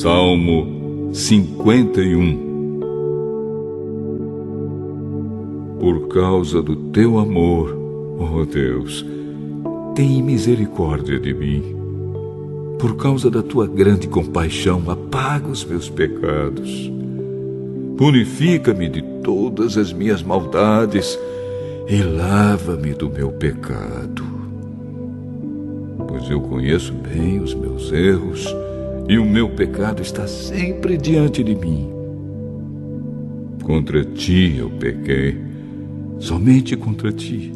Salmo 51. Por causa do teu amor, ó Deus, tem misericórdia de mim. Por causa da tua grande compaixão, apaga os meus pecados. Purifica-me de todas as minhas maldades e lava-me do meu pecado. Pois eu conheço bem os meus erros e o meu pecado está sempre diante de mim. Contra ti eu pequei, somente contra ti,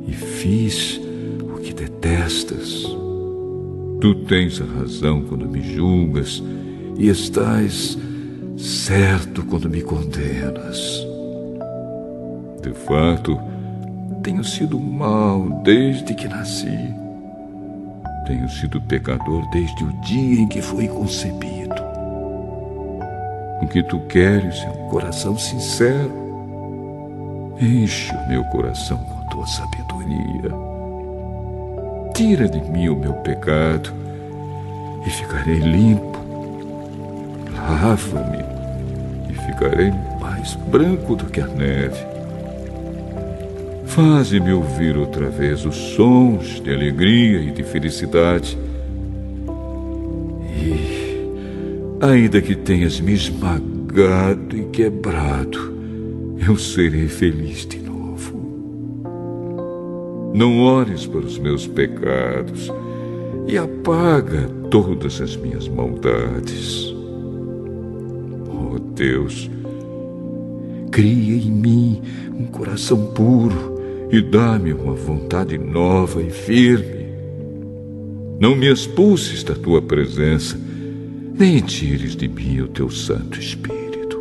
e fiz o que detestas. Tu tens a razão quando me julgas e estás certo quando me condenas. De fato, tenho sido mau desde que nasci. Tenho sido pecador desde o dia em que fui concebido. O que tu queres é um coração sincero. Enche o meu coração com tua sabedoria. Tira de mim o meu pecado e ficarei limpo. Lava-me e ficarei mais branco do que a neve. Faze-me ouvir outra vez os sons de alegria e de felicidade. E, ainda que tenhas me esmagado e quebrado, eu serei feliz de novo. Não olhes para os meus pecados e apaga todas as minhas maldades. Ó Deus, cria em mim um coração puro e dá-me uma vontade nova e firme. Não me expulses da tua presença, nem tires de mim o teu Santo Espírito.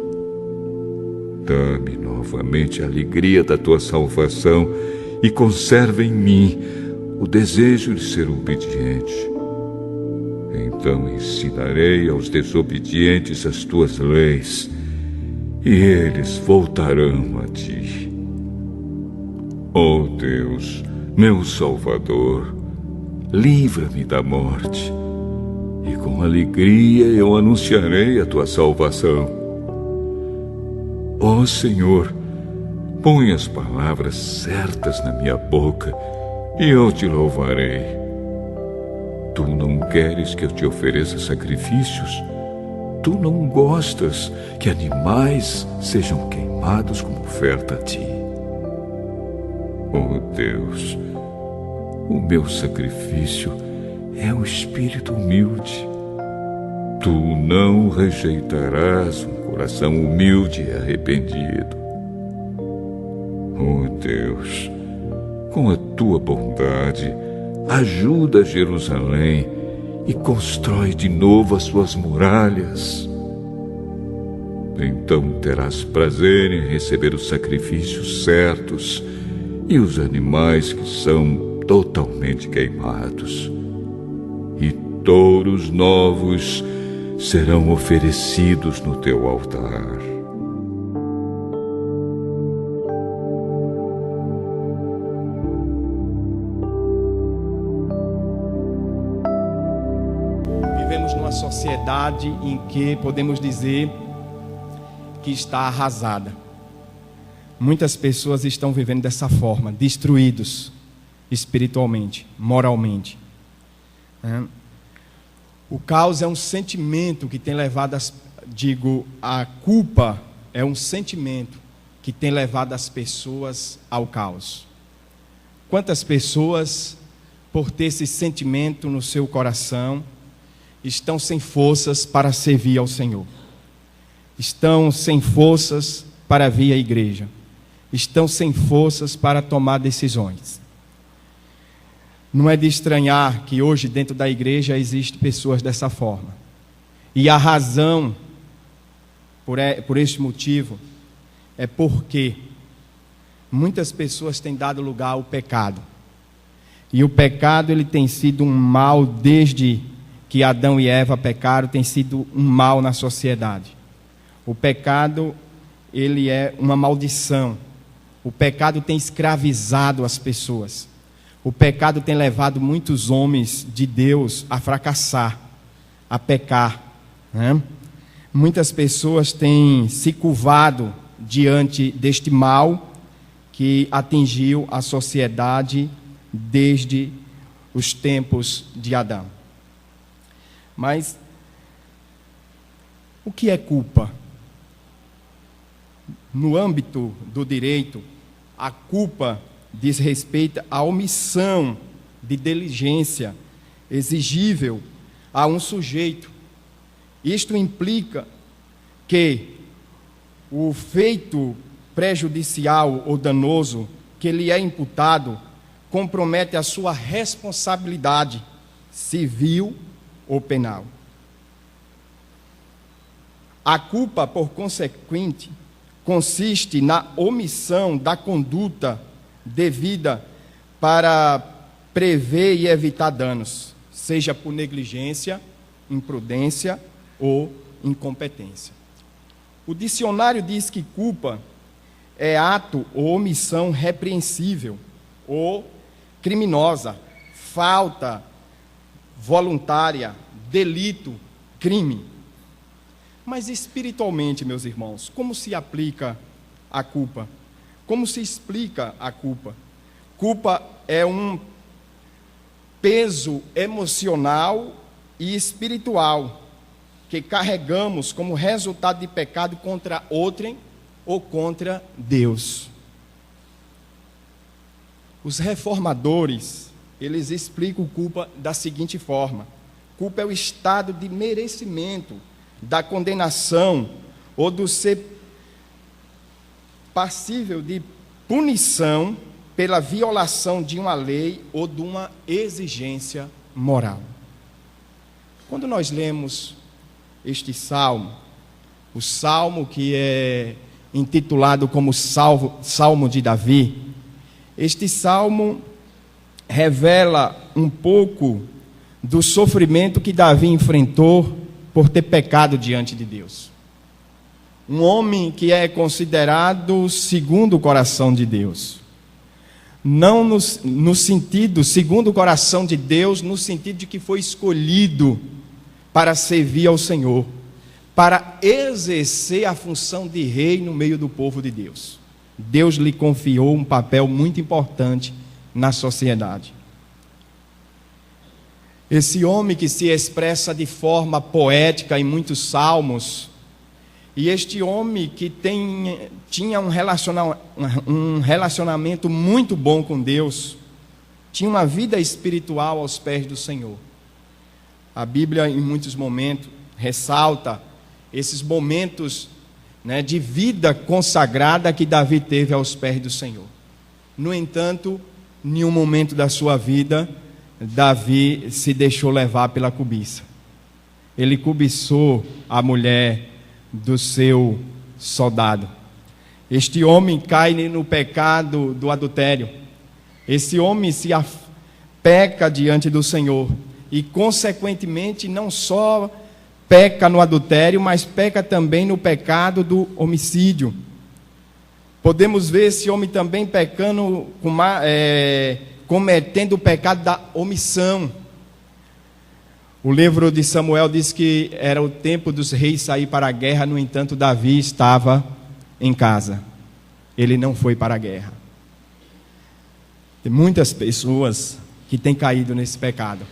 Dá-me novamente a alegria da tua salvação e conserva em mim o desejo de ser obediente. Então ensinarei aos desobedientes as tuas leis, e eles voltarão a ti. Ó Deus, meu Salvador, livra-me da morte, e com alegria eu anunciarei a tua salvação. Ó Senhor, põe as palavras certas na minha boca, e eu te louvarei. Tu não queres que eu te ofereça sacrifícios? Tu não gostas que animais sejam queimados como oferta a ti. Oh Deus, o meu sacrifício é um espírito humilde. Tu não rejeitarás um coração humilde e arrependido. Oh Deus, com a tua bondade, ajuda Jerusalém e constrói de novo as suas muralhas. Então terás prazer em receber os sacrifícios certos e os animais que são totalmente queimados. E touros novos serão oferecidos no teu altar. Vivemos numa sociedade em que podemos dizer que está arrasada. Muitas pessoas estão vivendo dessa forma, destruídos espiritualmente, moralmente. O caos é um sentimento que tem levado, a culpa é um sentimento que tem levado as pessoas ao caos. Quantas pessoas, por ter esse sentimento no seu coração, estão sem forças para servir ao Senhor? Estão sem forças para vir à igreja? Estão sem forças para tomar decisões? Não é de estranhar que hoje dentro da igreja existem pessoas dessa forma. E a razão por este motivo é porque muitas pessoas têm dado lugar ao pecado. E o pecado ele tem sido um mal desde que Adão e Eva pecaram, tem sido um mal na sociedade. O pecado ele é uma maldição. O pecado tem escravizado as pessoas. O pecado tem levado muitos homens de Deus a fracassar, a pecar. né? Muitas pessoas têm se curvado diante deste mal que atingiu a sociedade desde os tempos de Adão. Mas o que é culpa? No âmbito do direito, a culpa diz respeito à omissão de diligência exigível a um sujeito. Isto implica que o feito prejudicial ou danoso que lhe é imputado compromete a sua responsabilidade civil ou penal. A culpa, por consequente, consiste na omissão da conduta devida para prever e evitar danos, seja por negligência, imprudência ou incompetência. O dicionário diz que culpa é ato ou omissão repreensível ou criminosa, falta voluntária, delito, crime. Mas espiritualmente, meus irmãos, como se aplica a culpa? Como se explica a culpa? Culpa é um peso emocional e espiritual que carregamos como resultado de pecado contra outrem ou contra Deus. Os reformadores, eles explicam culpa da seguinte forma: culpa é o estado de merecimento da condenação ou do ser passível de punição pela violação de uma lei ou de uma exigência moral. Quando nós lemos este salmo, o salmo que é intitulado como Salmo de Davi, este salmo revela um pouco do sofrimento que Davi enfrentou por ter pecado diante de Deus. Um homem que é considerado segundo o coração de Deus. Não no sentido, segundo o coração de Deus, no sentido de que foi escolhido para servir ao Senhor, para exercer a função de rei no meio do povo de Deus. Deus lhe confiou um papel muito importante na sociedade. Esse homem que se expressa de forma poética em muitos salmos, e este homem que tinha um relacionamento muito bom com Deus, tinha uma vida espiritual aos pés do Senhor. A Bíblia, em muitos momentos, ressalta esses momentos, né, de vida consagrada que Davi teve aos pés do Senhor. No entanto, em nenhum momento da sua vida, Davi se deixou levar pela cobiça. Ele cobiçou a mulher do seu soldado. Este homem cai no pecado do adultério. Esse homem peca diante do Senhor e, consequentemente, não só peca no adultério, mas peca também no pecado do homicídio. Podemos ver esse homem também pecando cometendo o pecado da omissão. O livro de Samuel diz que era o tempo dos reis sair para a guerra, no entanto, Davi estava em casa. Ele não foi para a guerra. Tem muitas pessoas que têm caído nesse pecado.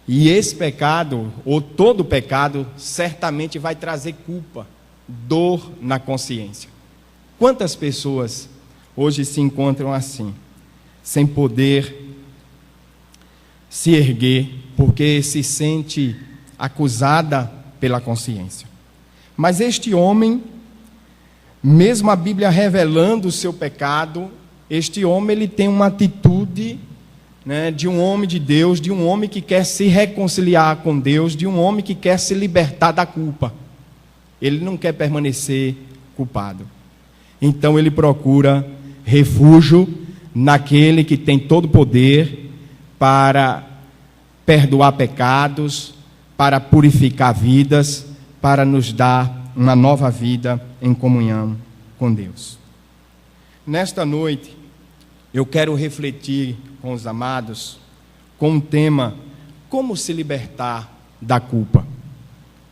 E esse pecado, ou todo pecado, certamente vai trazer culpa, dor na consciência. Quantas pessoas hoje se encontram assim, sem poder se erguer, porque se sente acusada pela consciência? Mas este homem, mesmo a Bíblia revelando o seu pecado, este homem ele tem uma atitude, né, de um homem de Deus, de um homem que quer se reconciliar com Deus, de um homem que quer se libertar da culpa. Ele não quer permanecer culpado. Então ele procura refúgio naquele que tem todo o poder para perdoar pecados, para purificar vidas, para nos dar uma nova vida em comunhão com Deus. Nesta noite, eu quero refletir com os amados com o tema: como se libertar da culpa.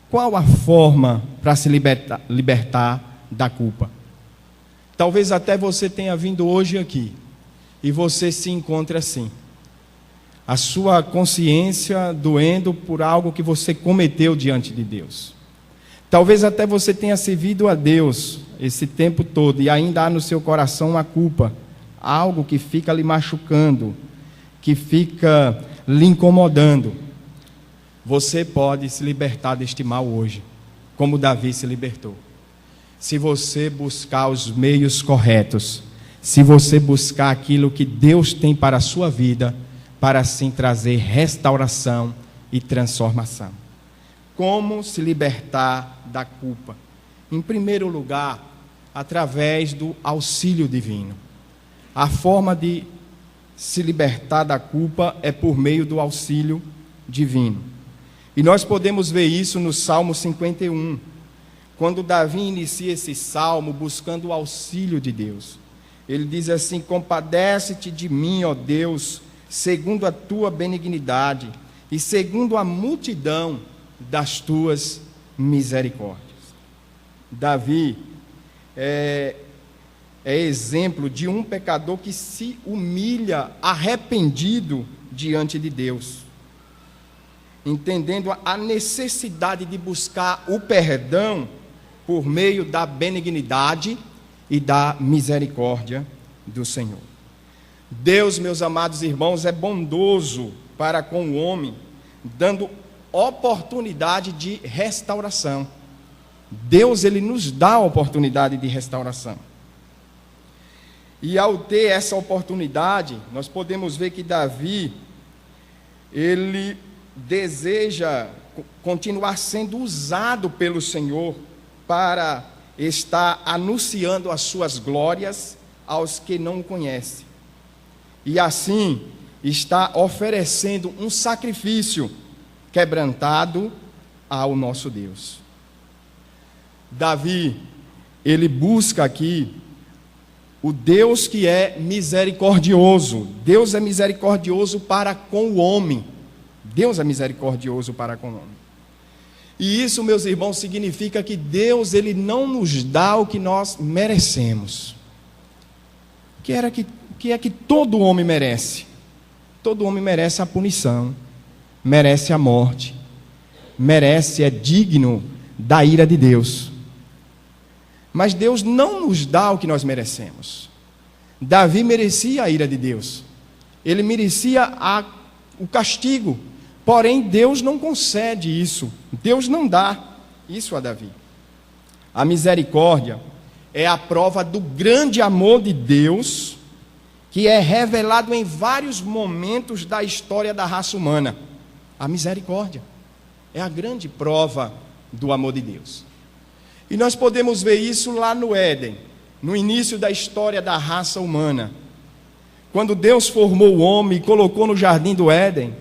Qual a forma para se libertar da culpa? Talvez até você tenha vindo hoje aqui e você se encontre assim. A sua consciência doendo por algo que você cometeu diante de Deus. Talvez até você tenha servido a Deus esse tempo todo e ainda há no seu coração uma culpa, algo que fica lhe machucando, que fica lhe incomodando. Você pode se libertar deste mal hoje, como Davi se libertou. Se você buscar os meios corretos, se você buscar aquilo que Deus tem para a sua vida, para assim trazer restauração e transformação. Como se libertar da culpa? Em primeiro lugar, através do auxílio divino. A forma de se libertar da culpa é por meio do auxílio divino. E nós podemos ver isso no Salmo 51, quando Davi inicia esse salmo buscando o auxílio de Deus. Ele diz assim: compadece-te de mim, ó Deus, segundo a tua benignidade e segundo a multidão das tuas misericórdias. Davi é exemplo de um pecador que se humilha arrependido diante de Deus, entendendo a necessidade de buscar o perdão por meio da benignidade e da misericórdia do Senhor. Deus, meus amados irmãos, é bondoso para com o homem, dando oportunidade de restauração. Deus, ele nos dá a oportunidade de restauração. E ao ter essa oportunidade, nós podemos ver que Davi, ele deseja continuar sendo usado pelo Senhor para estar anunciando as suas glórias aos que não o conhecem. E assim, está oferecendo um sacrifício quebrantado ao nosso Deus. Davi, ele busca aqui o Deus que é misericordioso. Deus é misericordioso para com o homem. Deus é misericordioso para com o homem. E isso, meus irmãos, significa que Deus, ele não nos dá o que nós merecemos. O que é que todo homem merece? Todo homem merece a punição, merece a morte, merece, é digno da ira de Deus. Mas Deus não nos dá o que nós merecemos. Davi merecia a ira de Deus. Ele merecia o castigo. Porém, Deus não concede isso. Deus não dá isso a Davi. A misericórdia é a prova do grande amor de Deus, que é revelado em vários momentos da história da raça humana. A misericórdia é a grande prova do amor de Deus. E nós podemos ver isso lá no Éden, no início da história da raça humana. Quando Deus formou o homem e colocou no jardim do Éden,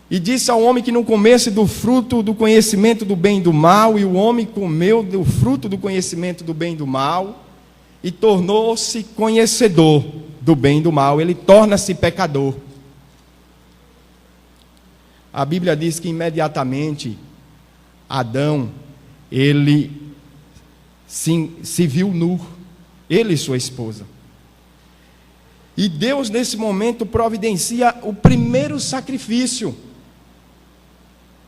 e disse ao homem que não comesse do fruto do conhecimento do bem e do mal, e o homem comeu do fruto do conhecimento do bem e do mal, e tornou-se conhecedor do bem e do mal, ele torna-se pecador. A Bíblia diz que imediatamente Adão, ele se viu nu, ele e sua esposa. E Deus nesse momento providencia o primeiro sacrifício.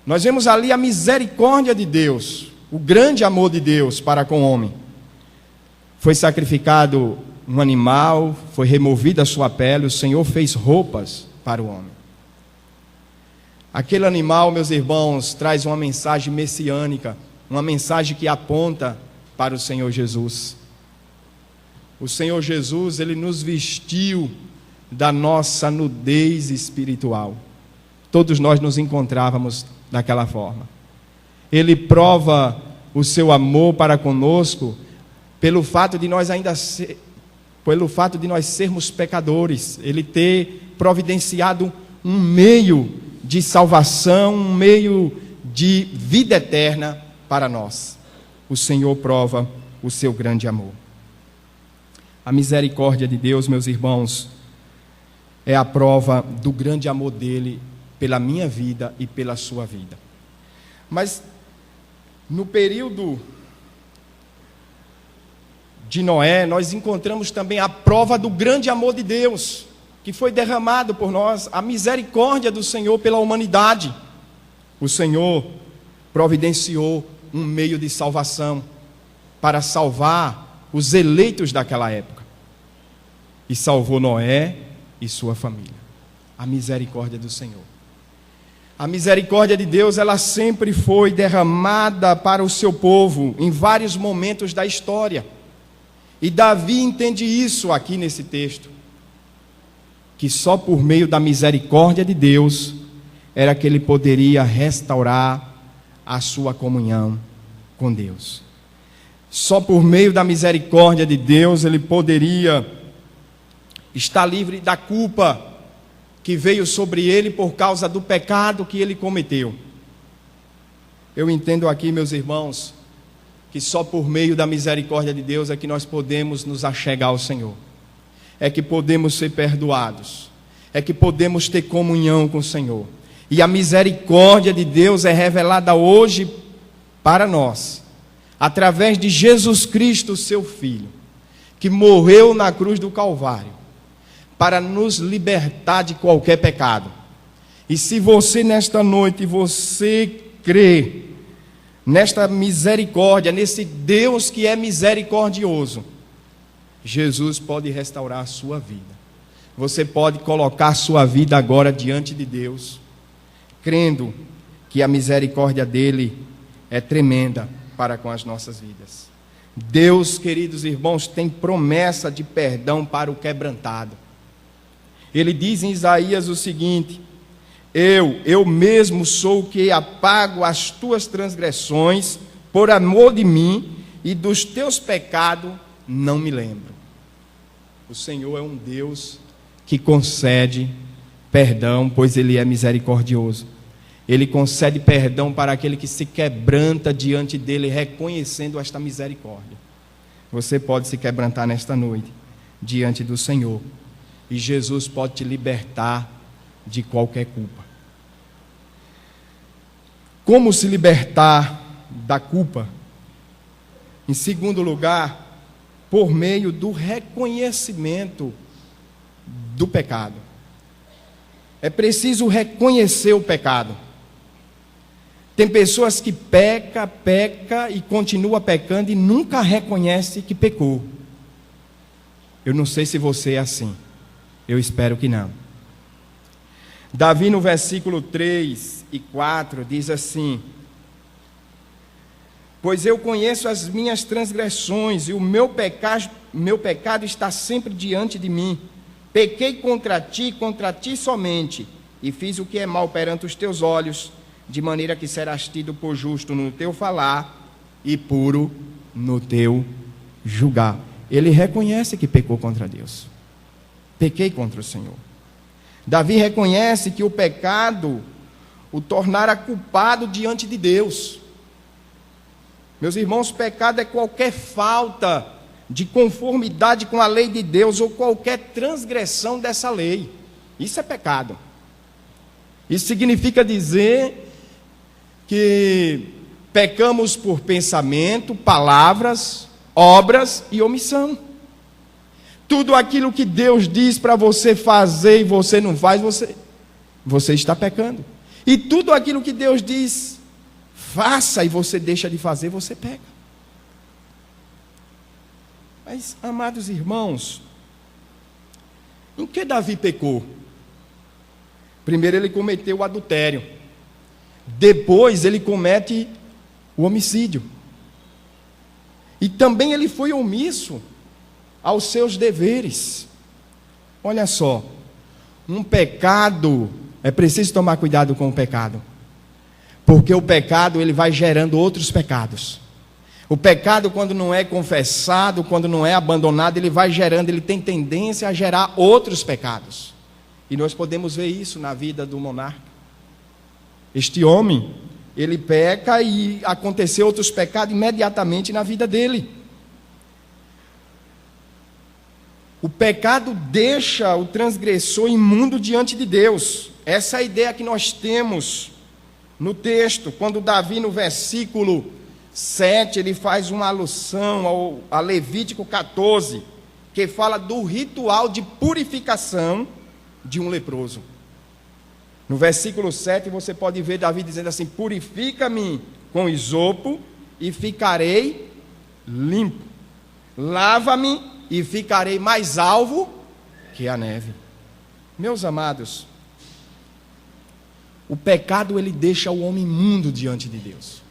Nós vemos ali a misericórdia de Deus, o grande amor de Deus para com o homem. Foi sacrificado um animal, foi removida a sua pele, o Senhor fez roupas para o homem. Aquele animal, meus irmãos, traz uma mensagem messiânica, uma mensagem que aponta para o Senhor Jesus. O Senhor Jesus, ele nos vestiu da nossa nudez espiritual. Todos nós nos encontrávamos daquela forma. Ele prova o seu amor para conosco pelo fato de nós sermos pecadores. Ele ter providenciado um meio de salvação, um meio de vida eterna para nós. O Senhor prova o seu grande amor. A misericórdia de Deus, meus irmãos, é a prova do grande amor dele pela minha vida e pela sua vida. Mas No período de Noé, nós encontramos também a prova do grande amor de Deus, que foi derramado por nós, a misericórdia do Senhor pela humanidade. O Senhor providenciou um meio de salvação para salvar os eleitos daquela época. E salvou Noé e sua família. A misericórdia do Senhor. A misericórdia de Deus, ela sempre foi derramada para o seu povo em vários momentos da história. E Davi entende isso aqui nesse texto, que só por meio da misericórdia de Deus era que ele poderia restaurar a sua comunhão com Deus. Só por meio da misericórdia de Deus ele poderia estar livre da culpa que veio sobre ele por causa do pecado que ele cometeu. Eu entendo aqui, meus irmãos, que só por meio da misericórdia de Deus é que nós podemos nos achegar ao Senhor. É que podemos ser perdoados. É que podemos ter comunhão com o Senhor. E a misericórdia de Deus é revelada hoje para nós, através de Jesus Cristo, seu Filho, que morreu na cruz do Calvário, para nos libertar de qualquer pecado. E se você nesta noite, você crê nesta misericórdia, nesse Deus que é misericordioso, Jesus pode restaurar a sua vida. Você pode colocar a sua vida agora diante de Deus, crendo que a misericórdia dele é tremenda para com as nossas vidas. Deus, queridos irmãos, tem promessa de perdão para o quebrantado. Ele diz em Isaías o seguinte: eu mesmo sou o que apago as tuas transgressões por amor de mim, e dos teus pecados não me lembro. O Senhor é um Deus que concede perdão, pois ele é misericordioso. Ele concede perdão para aquele que se quebranta diante dele, reconhecendo esta misericórdia. Você pode se quebrantar nesta noite diante do Senhor, e Jesus pode te libertar de qualquer culpa. Como se libertar da culpa? Em segundo lugar, por meio do reconhecimento do pecado. É preciso reconhecer o pecado. Tem pessoas que peca e continua pecando e nunca reconhece que pecou. Eu não sei se você é assim. Eu espero que não. Davi, no versículo 3 e 4, diz assim: pois eu conheço as minhas transgressões, e o meu pecado está sempre diante de mim. Pequei contra ti somente, e fiz o que é mal perante os teus olhos, de maneira que serás tido por justo no teu falar e puro no teu julgar. Ele reconhece que pecou contra Deus. Pequei contra o Senhor. Davi reconhece que o pecado o tornara culpado diante de Deus. Meus irmãos, pecado é qualquer falta de conformidade com a lei de Deus ou qualquer transgressão dessa lei. Isso é pecado. Isso significa dizer que pecamos por pensamento, palavras, obras e omissão. Tudo aquilo que Deus diz para você fazer e você não faz, você está pecando. E tudo aquilo que Deus diz, faça e você deixa de fazer, você peca. Mas, amados irmãos, em que Davi pecou? Primeiro ele cometeu o adultério. Depois ele comete o homicídio. E também ele foi omisso aos seus deveres. Olha só, um pecado, é preciso tomar cuidado com o pecado, porque o pecado ele vai gerando outros pecados. O pecado, quando não é confessado, quando não é abandonado, ele vai gerando, ele tem tendência a gerar outros pecados. E nós podemos ver isso na vida do monarca. Este homem, ele peca e aconteceu outros pecados imediatamente na vida dele. O pecado deixa o transgressor imundo diante de Deus. Essa é a ideia que nós temos no texto, quando Davi, no versículo 7, ele faz uma alusão a Levítico 14, que fala do ritual de purificação de um leproso. No versículo 7 você pode ver Davi dizendo assim: purifica-me com isopo e ficarei limpo, lava-me e ficarei mais alvo que a neve. Meus amados, o pecado ele deixa o homem imundo diante de Deus,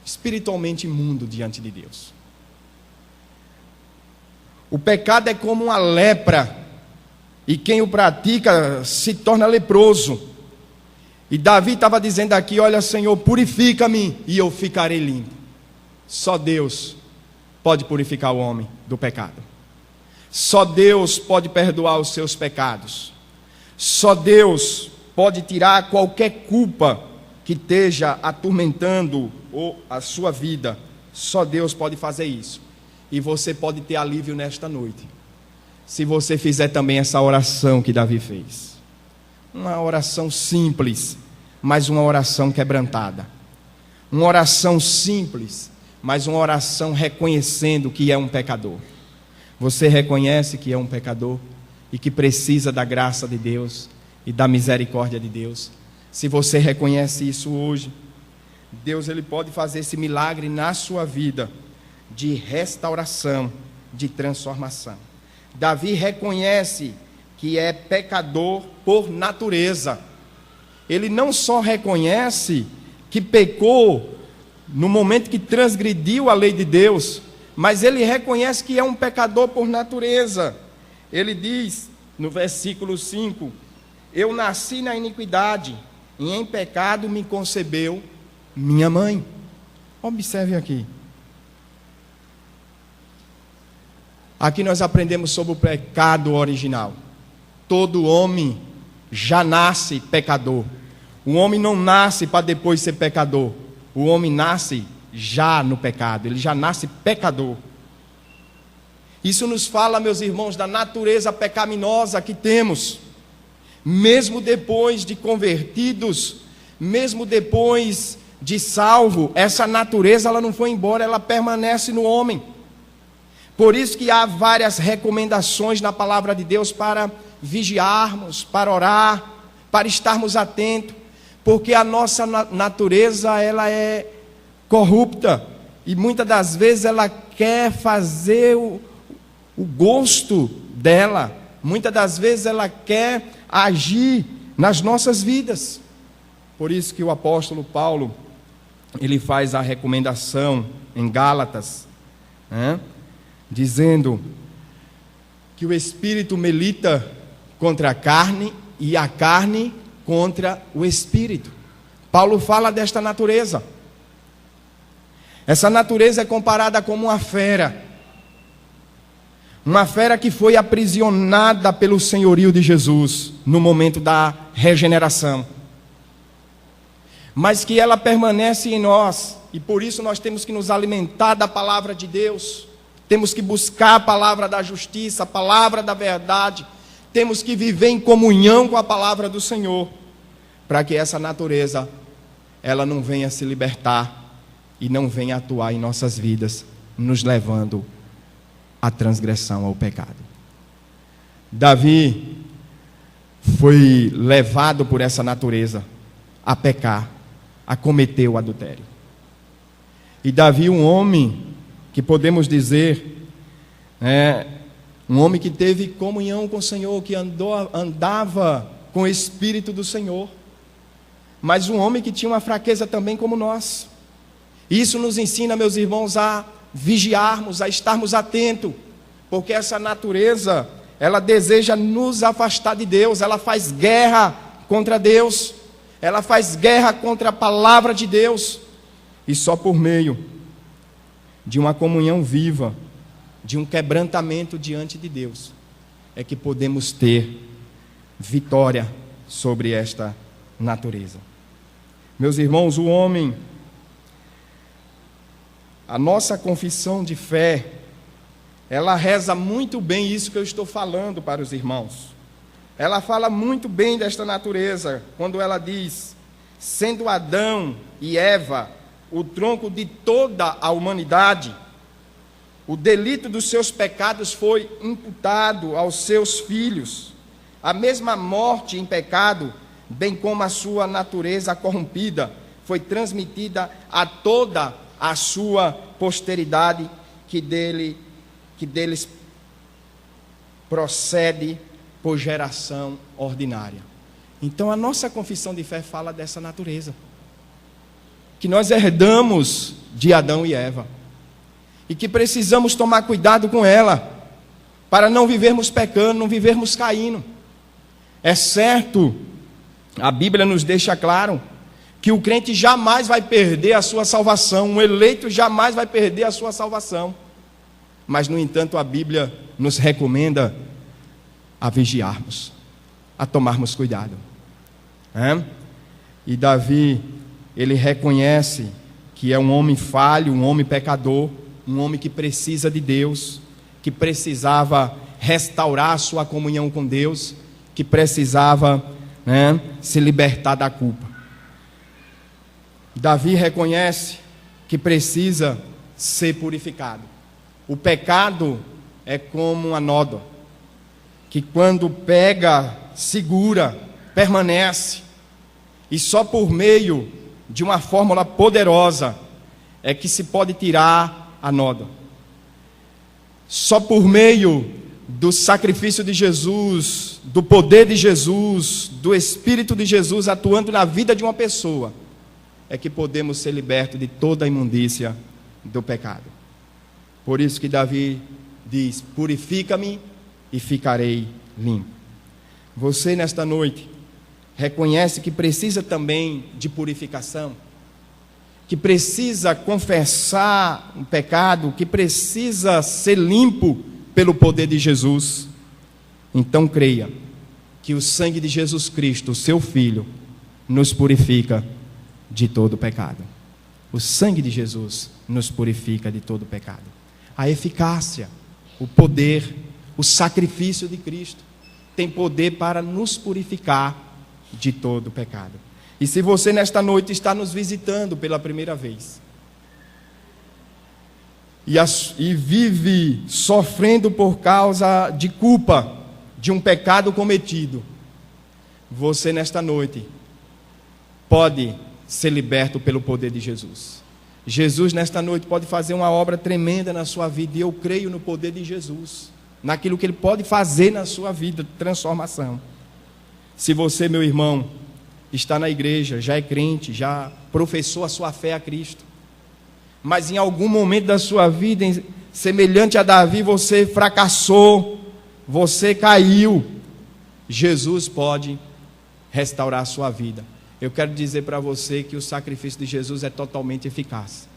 espiritualmente imundo diante de Deus. O pecado é como uma lepra, e quem o pratica se torna leproso. E Davi estava dizendo aqui: olha, Senhor, purifica-me e eu ficarei limpo. Só Deus pode purificar o homem do pecado. Só Deus pode perdoar os seus pecados. Só Deus pode tirar qualquer culpa que esteja atormentando a sua vida. Só Deus pode fazer isso. E você pode ter alívio nesta noite, se você fizer também essa oração que Davi fez. Uma oração simples, mas uma oração quebrantada. Uma oração simples, mas uma oração reconhecendo que é um pecador. Você reconhece que é um pecador e que precisa da graça de Deus e da misericórdia de Deus. Se você reconhece isso hoje, Deus ele pode fazer esse milagre na sua vida de restauração, de transformação. Davi reconhece que é pecador por natureza. Ele não só reconhece que pecou no momento que transgrediu a lei de Deus, mas ele reconhece que é um pecador por natureza. Ele diz no versículo 5: eu nasci na iniquidade, e em pecado me concebeu minha mãe. Observe aqui. Aqui nós aprendemos sobre o pecado original. Todo homem já nasce pecador. O homem não nasce para depois ser pecador. O homem nasce já no pecado. Ele já nasce pecador. Isso nos fala, meus irmãos, da natureza pecaminosa que temos. Mesmo depois de convertidos, mesmo depois de salvo, essa natureza ela não foi embora, ela permanece no homem. Por isso que há várias recomendações na palavra de Deus para vigiarmos, para orar, para estarmos atentos, porque a nossa natureza ela é corrupta e muitas das vezes ela quer fazer o gosto dela, muitas das vezes ela quer agir nas nossas vidas. Por isso que o apóstolo Paulo ele faz a recomendação em Gálatas, dizendo que o espírito milita contra a carne e a carne contra o espírito. Paulo fala desta natureza. Essa natureza é comparada como uma fera que foi aprisionada pelo senhorio de Jesus no momento da regeneração, mas que ela permanece em nós, e por isso nós temos que nos alimentar da palavra de Deus. Temos que buscar a palavra da justiça, a palavra da verdade. Temos que viver em comunhão com a palavra do Senhor, para que essa natureza, ela não venha se libertar e não venha atuar em nossas vidas, nos levando à transgressão, ao pecado. Davi foi levado por essa natureza a pecar, a cometer o adultério. E Davi, um homem que podemos dizer, um homem que teve comunhão com o Senhor, que andava com o Espírito do Senhor, mas um homem que tinha uma fraqueza também como nós. Isso nos ensina, meus irmãos, a vigiarmos, a estarmos atentos, porque essa natureza, ela deseja nos afastar de Deus, ela faz guerra contra Deus, ela faz guerra contra a palavra de Deus, e só por meio de uma comunhão viva, de um quebrantamento diante de Deus, é que podemos ter vitória sobre esta natureza. Meus irmãos, o homem, a nossa confissão de fé, ela reza muito bem isso que eu estou falando para os irmãos. Ela fala muito bem desta natureza, quando ela diz: sendo Adão e Eva o tronco de toda a humanidade, o delito dos seus pecados foi imputado aos seus filhos. A mesma morte em pecado, bem como a sua natureza corrompida, foi transmitida a toda a sua posteridade, que deles procede por geração ordinária. Então a nossa confissão de fé fala dessa natureza, que nós herdamos de Adão e Eva, e que precisamos tomar cuidado com ela, para não vivermos pecando, não vivermos caindo. É certo, a Bíblia nos deixa claro, que o crente jamais vai perder a sua salvação, um eleito jamais vai perder a sua salvação. Mas, no entanto, a Bíblia nos recomenda a vigiarmos, a tomarmos cuidado. E Davi, ele reconhece que é um homem falho, um homem pecador, um homem que precisa de Deus, que precisava restaurar a sua comunhão com Deus, que precisava se libertar da culpa. Davi reconhece que precisa ser purificado. O pecado é como uma nódoa, que quando pega, segura, permanece, e só por meio de uma fórmula poderosa é que se pode tirar a nódoa. Só por meio do sacrifício de Jesus, do poder de Jesus, do Espírito de Jesus atuando na vida de uma pessoa, é que podemos ser libertos de toda a imundícia do pecado. Por isso que Davi diz: purifica-me e ficarei limpo. Você nesta noite reconhece que precisa também de purificação, que precisa confessar um pecado, que precisa ser limpo pelo poder de Jesus. Então creia que o sangue de Jesus Cristo, seu Filho, nos purifica de todo pecado. O sangue de Jesus nos purifica de todo pecado. A eficácia, o poder, o sacrifício de Cristo tem poder para nos purificar de todo pecado. E se você nesta noite está nos visitando pela primeira vez e vive sofrendo por causa de culpa de um pecado cometido, você nesta noite pode ser liberto pelo poder de Jesus. Jesus nesta noite pode fazer uma obra tremenda na sua vida, e eu creio no poder de Jesus, naquilo que Ele pode fazer na sua vida, de transformação. Se você, meu irmão, está na igreja, já é crente, já professou a sua fé a Cristo, mas em algum momento da sua vida, semelhante a Davi, você fracassou, você caiu, Jesus pode restaurar a sua vida. Eu quero dizer para você que o sacrifício de Jesus é totalmente eficaz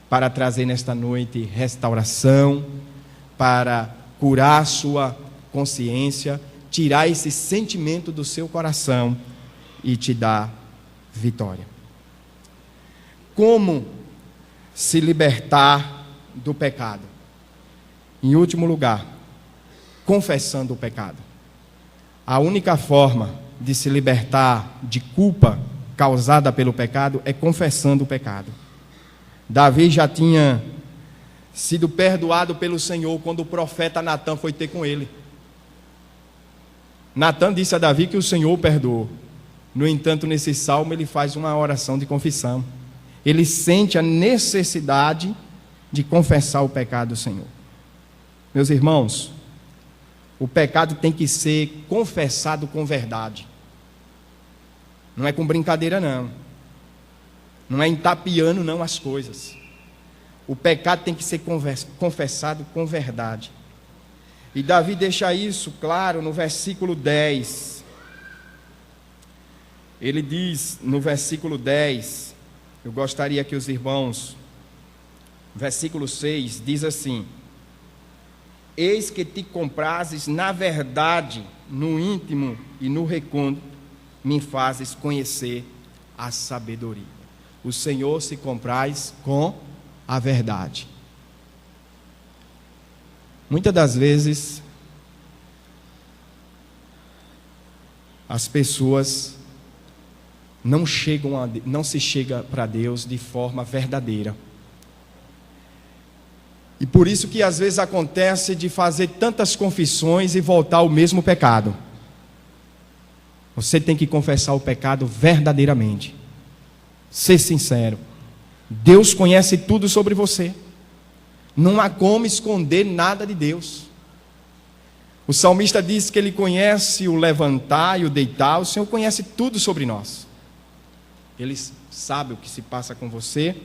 para trazer nesta noite restauração, para curar a sua consciência, tirar esse sentimento do seu coração e te dar vitória. Como se libertar do pecado? Em último lugar, confessando o pecado. A única forma de se libertar de culpa causada pelo pecado é confessando o pecado. Davi já tinha sido perdoado pelo Senhor quando o profeta Natã foi ter com ele. Natã disse a Davi que o Senhor o perdoou. No entanto, nesse salmo ele faz uma oração de confissão. Ele sente a necessidade de confessar o pecado do Senhor. Meus irmãos, o pecado tem que ser confessado com verdade. Não é com brincadeira, não. Não é entapeando, não, as coisas. O pecado tem que ser confessado com verdade. E Davi deixa isso claro no versículo 10. Ele diz no versículo 10, eu gostaria que os irmãos, versículo 6, diz assim: eis que te comprases na verdade, no íntimo e no recôndito, me fazes conhecer a sabedoria. O Senhor se compraz com a verdade. Muitas das vezes, as pessoas não se chega para Deus de forma verdadeira. E por isso que às vezes acontece de fazer tantas confissões e voltar ao mesmo pecado. Você tem que confessar o pecado verdadeiramente. Ser sincero. Deus conhece tudo sobre você. Não há como esconder nada de Deus. O salmista diz que ele conhece o levantar e o deitar. O Senhor conhece tudo sobre nós. Ele sabe o que se passa com você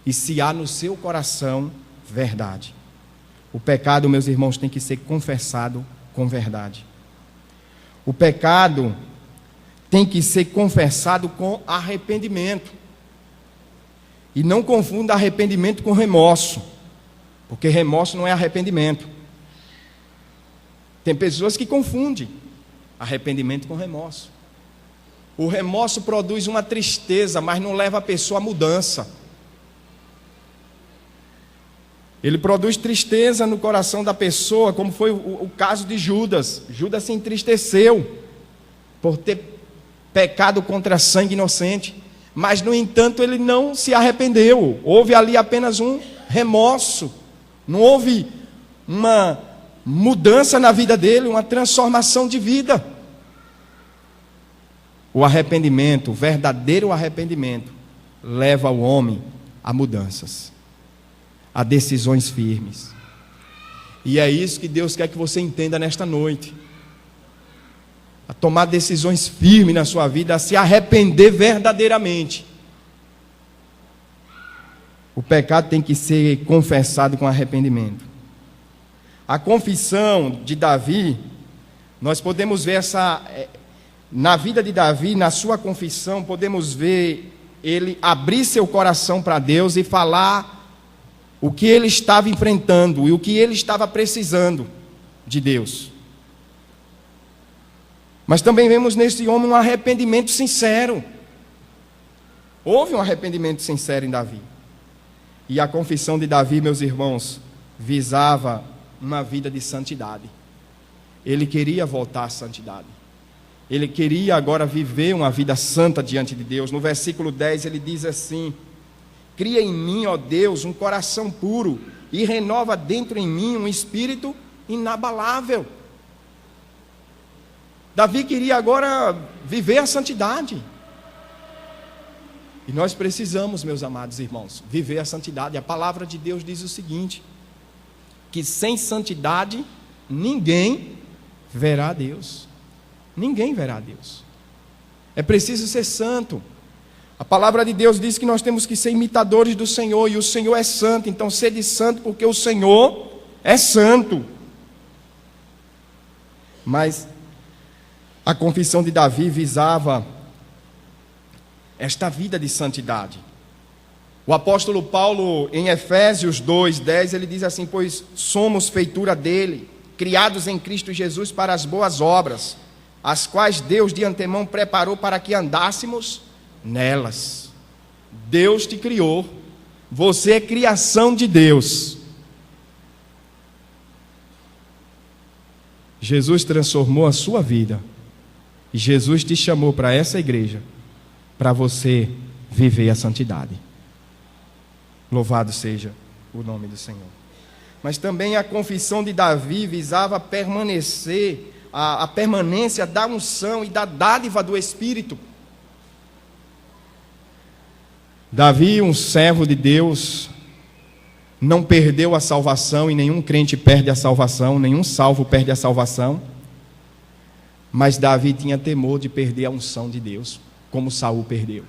e se há no seu coração verdade. O pecado, meus irmãos, tem que ser confessado com verdade. O pecado tem que ser confessado com arrependimento. E não confunda arrependimento com remorso, porque remorso não é arrependimento. Tem pessoas que confundem arrependimento com remorso. O remorso produz uma tristeza, mas não leva a pessoa à mudança. Ele produz tristeza no coração da pessoa, como foi o caso de Judas. Judas se entristeceu por ter pecado contra sangue inocente, mas no entanto ele não se arrependeu. Houve ali apenas um remorso, não houve uma mudança na vida dele, uma transformação de vida. O arrependimento, o verdadeiro arrependimento, leva o homem a mudanças, a decisões firmes. E é isso que Deus quer que você entenda nesta noite. A tomar decisões firmes na sua vida, a se arrepender verdadeiramente. O pecado tem que ser confessado com arrependimento. A confissão de Davi, nós podemos ver na vida de Davi, na sua confissão, podemos ver ele abrir seu coração para Deus e falar o que ele estava enfrentando e o que ele estava precisando de Deus. Mas também vemos nesse homem um arrependimento sincero. Houve um arrependimento sincero em Davi. E a confissão de Davi, meus irmãos, visava uma vida de santidade. Ele queria voltar à santidade. Ele queria agora viver uma vida santa diante de Deus. No versículo 10 ele diz assim: cria em mim, ó Deus, um coração puro e renova dentro em mim um espírito inabalável. Davi queria agora viver a santidade. E nós precisamos, meus amados irmãos, viver a santidade. A palavra de Deus diz o seguinte: que sem santidade ninguém verá a Deus. Ninguém verá a Deus. É preciso ser santo. A palavra de Deus diz que nós temos que ser imitadores do Senhor, e o Senhor é santo. Então sede santo, porque o Senhor é santo. Mas a confissão de Davi visava esta vida de santidade. O apóstolo Paulo, em Efésios 2:10, ele diz assim: pois somos feitura dele, criados em Cristo Jesus para as boas obras, as quais Deus de antemão preparou para que andássemos nelas. Deus te criou, você é criação de Deus. Jesus transformou a sua vida, e Jesus te chamou para essa igreja, para você viver a santidade. Louvado seja o nome do Senhor. Mas também a confissão de Davi visava permanecer, a permanência da unção e da dádiva do Espírito. Davi, um servo de Deus, não perdeu a salvação, e nenhum crente perde a salvação, nenhum salvo perde a salvação. Mas Davi tinha temor de perder a unção de Deus, como Saul perdeu.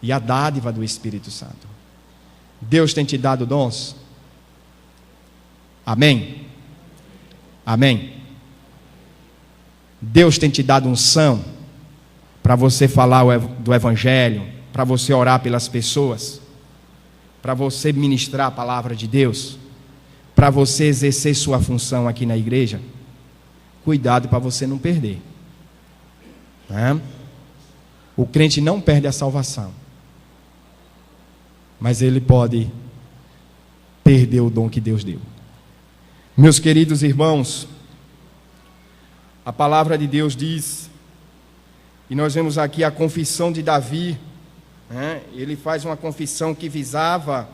E a dádiva do Espírito Santo. Deus tem te dado dons? Amém? Amém? Deus tem te dado unção para você falar do Evangelho, para você orar pelas pessoas, para você ministrar a palavra de Deus, para você exercer sua função aqui na igreja? Cuidado para você não perder. O crente não perde a salvação, mas ele pode perder o dom que Deus deu. Meus queridos irmãos, a palavra de Deus diz E nós vemos aqui a confissão de Davi, né? Ele faz uma confissão que visava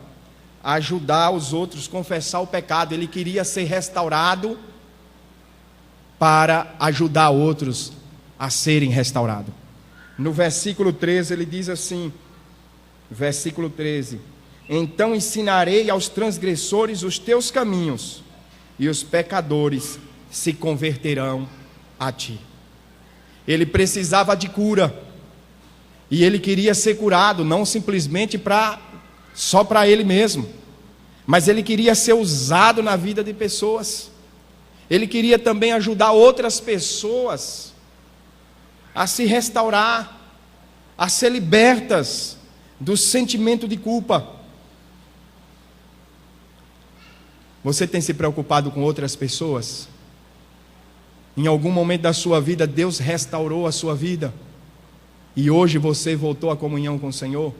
ajudar os outros a confessar o pecado. Ele queria ser restaurado para ajudar outros a serem restaurados. No versículo 13 ele diz assim, versículo 13: então ensinarei aos transgressores os teus caminhos, e os pecadores se converterão a ti. Ele precisava de cura, e ele queria ser curado, não simplesmente só para ele mesmo, mas ele queria ser usado na vida de pessoas. Ele queria também ajudar outras pessoas a se restaurar, a ser libertas do sentimento de culpa. Você tem se preocupado com outras pessoas? Em algum momento da sua vida, Deus restaurou a sua vida, e hoje você voltou à comunhão com o Senhor,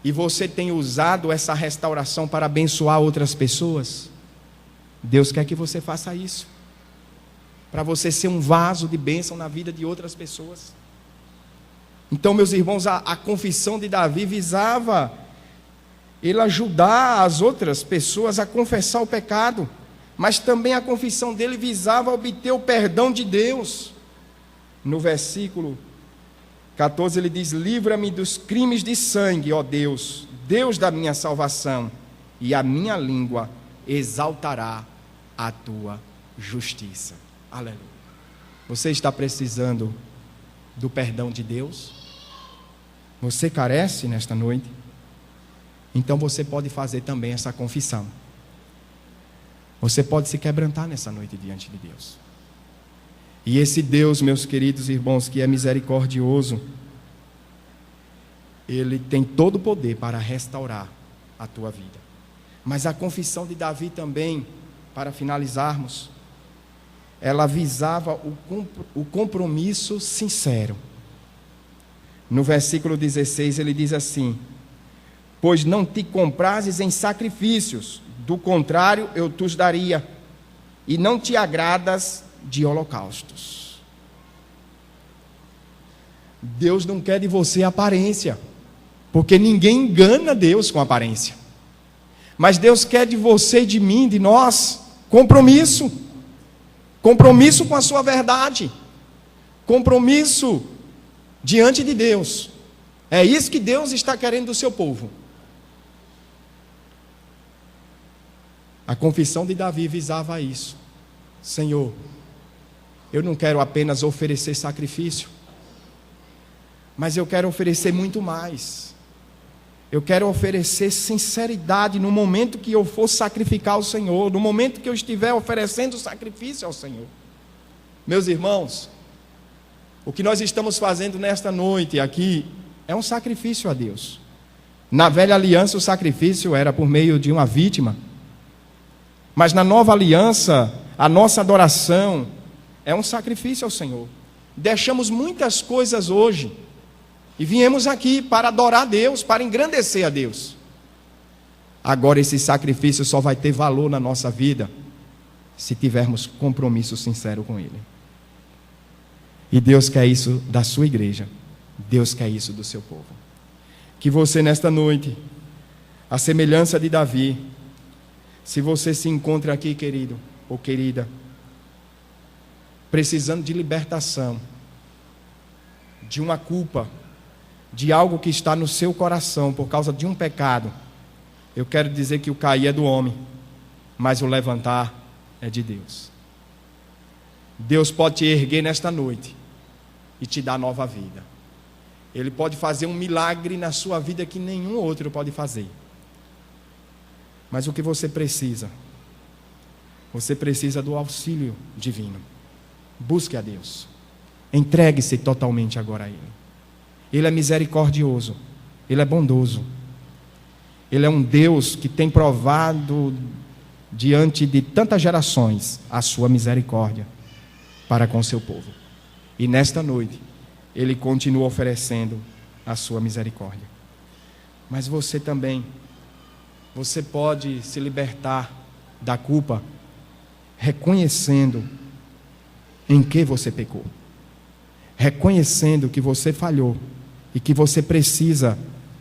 e você tem usado essa restauração para abençoar outras pessoas? Deus quer que você faça isso, para você ser um vaso de bênção na vida de outras pessoas. Então, meus irmãos, a confissão de Davi visava ele ajudar as outras pessoas a confessar o pecado, mas também a confissão dele visava obter o perdão de Deus. No versículo 14 ele diz: livra-me dos crimes de sangue, ó Deus, Deus da minha salvação, e a minha língua exaltará a tua justiça. Aleluia. Você está precisando do perdão de Deus? Você carece nesta noite? Então você pode fazer também essa confissão. Você pode se quebrantar nessa noite diante de Deus. E esse Deus, meus queridos irmãos, que é misericordioso, Ele tem todo o poder para restaurar a tua vida. Mas a confissão de Davi também, para finalizarmos, ela visava o compromisso sincero. No versículo 16 ele diz assim: pois não te comprases em sacrifícios, do contrário eu te daria, e não te agradas de holocaustos. Deus não quer de você aparência, porque ninguém engana Deus com aparência. Mas Deus quer de você e de mim, de nós, compromisso. Compromisso com a sua verdade. Compromisso diante de Deus. É isso que Deus está querendo do seu povo. A confissão de Davi visava isso. Senhor, eu não quero apenas oferecer sacrifício, mas eu quero oferecer muito mais. Eu quero oferecer sinceridade no momento que eu for sacrificar ao Senhor, no momento que eu estiver oferecendo sacrifício ao Senhor. Meus irmãos, o que nós estamos fazendo nesta noite aqui é um sacrifício a Deus. Na velha aliança o sacrifício era por meio de uma vítima, mas na nova aliança a nossa adoração é um sacrifício ao Senhor. Deixamos muitas coisas hoje e viemos aqui para adorar a Deus, para engrandecer a Deus. Agora esse sacrifício só vai ter valor na nossa vida se tivermos compromisso sincero com Ele. E Deus quer isso da sua igreja. Deus quer isso do seu povo. Que você nesta noite, a semelhança de Davi, se você se encontra aqui, querido ou querida, precisando de libertação, de uma culpa, de algo que está no seu coração por causa de um pecado, eu quero dizer que o cair é do homem, mas o levantar é de Deus. Deus pode te erguer nesta noite e te dar nova vida. Ele pode fazer um milagre na sua vida que nenhum outro pode fazer. Mas o que você precisa? Você precisa do auxílio divino. Busque a Deus. Entregue-se totalmente agora a Ele. Ele é misericordioso. Ele é bondoso. Ele é um Deus que tem provado diante de tantas gerações a sua misericórdia para com o seu povo. E nesta noite, Ele continua oferecendo a sua misericórdia. Mas você também, você pode se libertar da culpa reconhecendo em que você pecou, reconhecendo que você falhou e que você precisa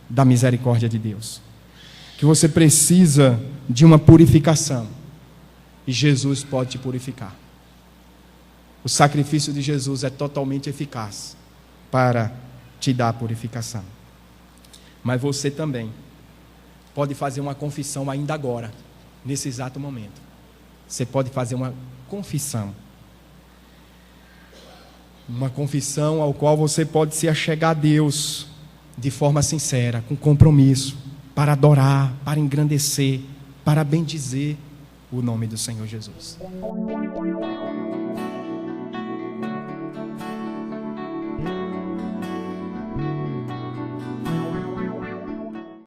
da misericórdia de Deus, que você precisa de uma purificação, e Jesus pode te purificar. O sacrifício de Jesus é totalmente eficaz para te dar a purificação. Mas você também pode fazer uma confissão ainda agora, nesse exato momento. Você pode fazer uma confissão. Uma confissão ao qual você pode se achegar a Deus de forma sincera, com compromisso, para adorar, para engrandecer, para bendizer o nome do Senhor Jesus.